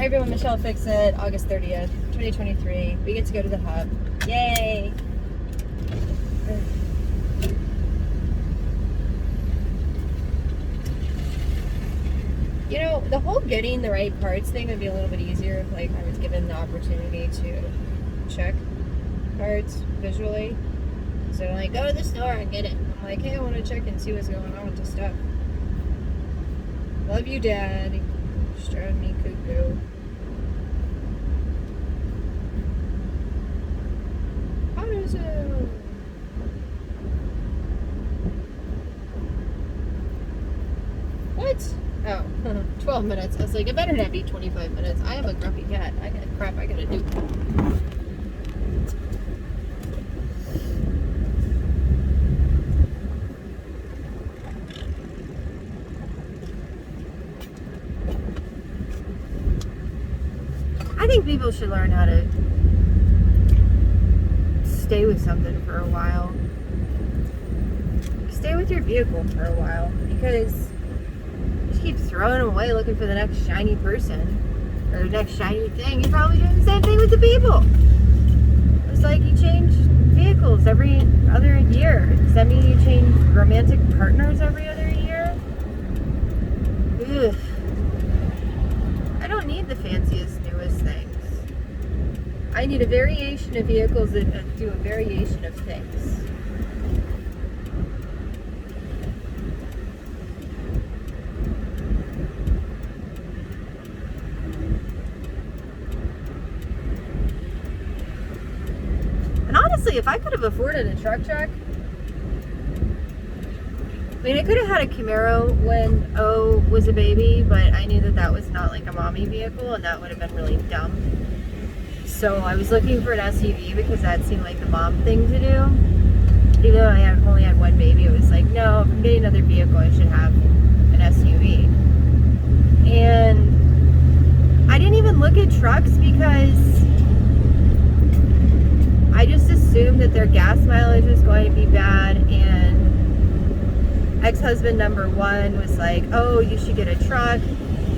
Hi everyone, Michelle Fixit, August 30th, 2023. We get to go to the hub. Yay! You know, the whole getting the right parts thing would be a little bit easier if like I was given the opportunity to check parts visually. So like, go to the store and get it. I'm like, hey, I want to check and see what's going on with the stuff. Love you, Dad. Just driving me cuckoo. AutoZone. What? Oh, 12 minutes. I was like, it better not be 25 minutes. I am a grumpy cat. I got crap I gotta do. I think people should learn how to stay with something for a while. Stay with your vehicle for a while, because you keep throwing them away looking for the next shiny person or the next shiny thing. You're probably doing the same thing with the people. It's like you change vehicles every other year. Does that mean you change romantic partners every other year? Ugh. I don't need the fanciest, newest things. I need a variation of vehicles that do a variation of things. And honestly, if I could have afforded a truck, I mean, I could have had a Camaro when O was a baby, but I knew that that was not like a mommy vehicle, and that would have been really dumb. So I was looking for an SUV because that seemed like the mom thing to do. Even though I only had one baby, it was like, no, if I'm getting another vehicle, I should have an SUV. And I didn't even look at trucks because I just assumed that their gas mileage was going to be bad, and ex-husband number one was like, oh, you should get a truck,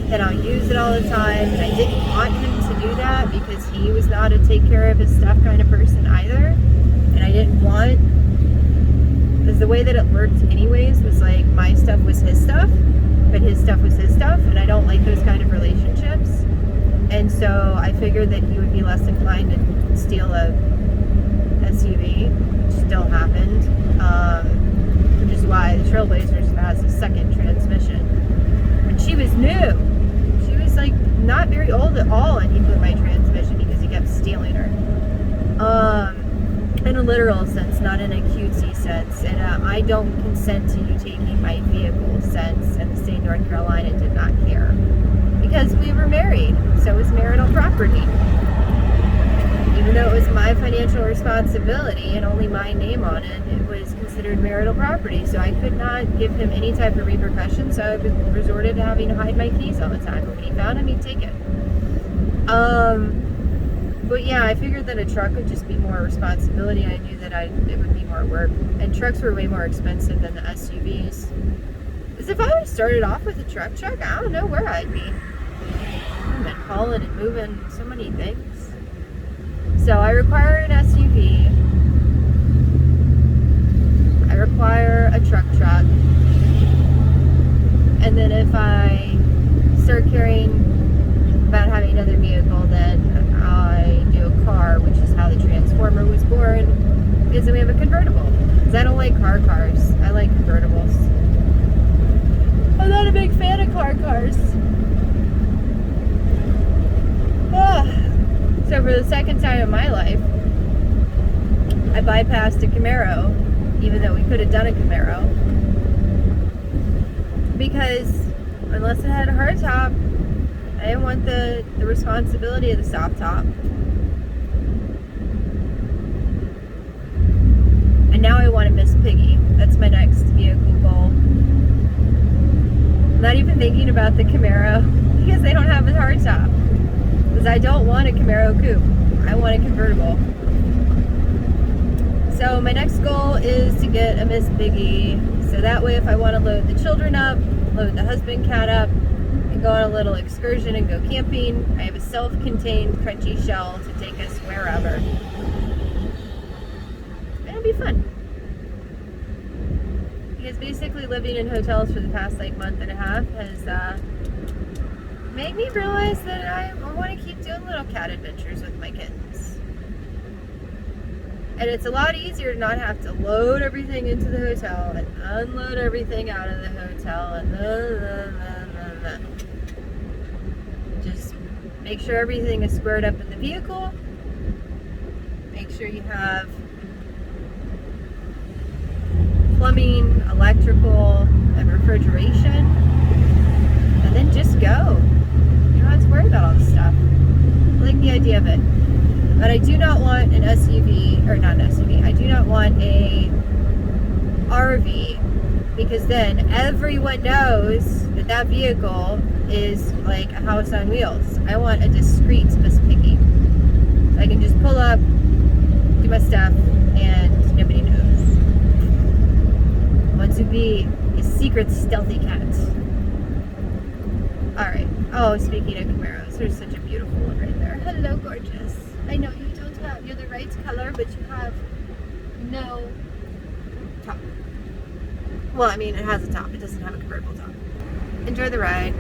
and I'll use it all the time. And I didn't want him to do that because he was not a take care of his stuff kind of person either. And I didn't want, because the way that it worked anyways was like my stuff was his stuff, but his stuff was his stuff, and I don't like those kind of relationships. And so I figured that he would be less inclined to steal a SUV, which still happened. Which is why the Trailblazers has a second transmission. And she was new. She was like not very old at all, and he put my transmission because he kept stealing her. In a literal sense, not in a cutesy sense. And I don't consent to you taking my vehicle sense, and the state of North Carolina did not care. Because we were married, so it was marital property. Even though it was my financial responsibility and only my name on it, it was considered marital property. So I could not give him any type of repercussion, so I resorted to having to hide my keys all the time. When he found them, he'd take it. But yeah, I figured that a truck would just be more responsibility. I knew that it would be more work. And trucks were way more expensive than the SUVs. Because if I would have started off with a truck, I don't know where I'd be. I've been hauling and moving so many things. So I require an SUV. I require a truck. And then if I start caring about having another vehicle, then I do a car, which is how the Transformer was born, because then we have a convertible. Because I don't like cars. I like convertibles. I'm not a big fan of cars. So for the second time in my life, I bypassed a Camaro, even though we could have done a Camaro. Because unless it had a hard top, I didn't want the responsibility of the soft top. And now I want a Miss Piggy. That's my next vehicle goal. I'm not even thinking about the Camaro because they don't have a hard top. Because I don't want a Camaro coupe. I want a convertible. So my next goal is to get a Miss Piggy. So that way if I want to load the children up, load the husband cat up, can go on a little excursion and go camping. I have a self-contained crunchy shell to take us wherever. It'll be fun. Because basically living in hotels for the past like month and a half has made me realize that I want to keep doing little cat adventures with my kittens. And it's a lot easier to not have to load everything into the hotel and unload everything out of the hotel and just make sure everything is squared up in the vehicle. Make sure you have plumbing, electrical, and refrigeration. And then just go. You don't have to worry about all this stuff. I like the idea of it. But I do not want an SUV, or not an SUV, I do not want a RV, because then everyone knows that that vehicle is like a house on wheels. I want a discreet Miss Piggy. So I can just pull up, do my stuff, and nobody knows. I want to be a secret stealthy cat. Alright. Oh, speaking of Camaros, there's such a beautiful one right there. Hello, gorgeous. I know you don't have, you're the right color, but you have no top. Well, I mean, it has a top. It doesn't have a convertible top. Enjoy the ride.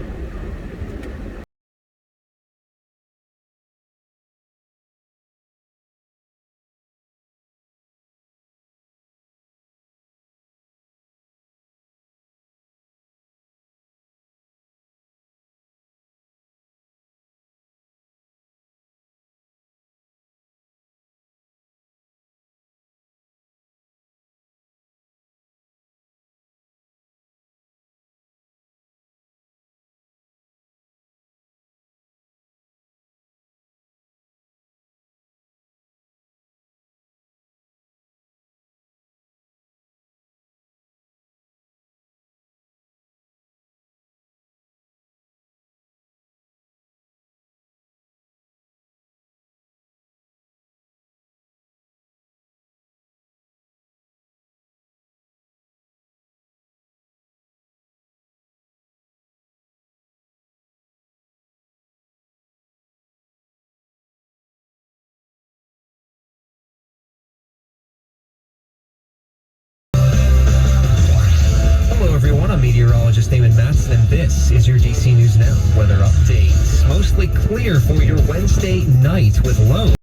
Everyone, I'm meteorologist Damon Matson, and this is your DC News Now weather update. Mostly clear for your Wednesday night with lows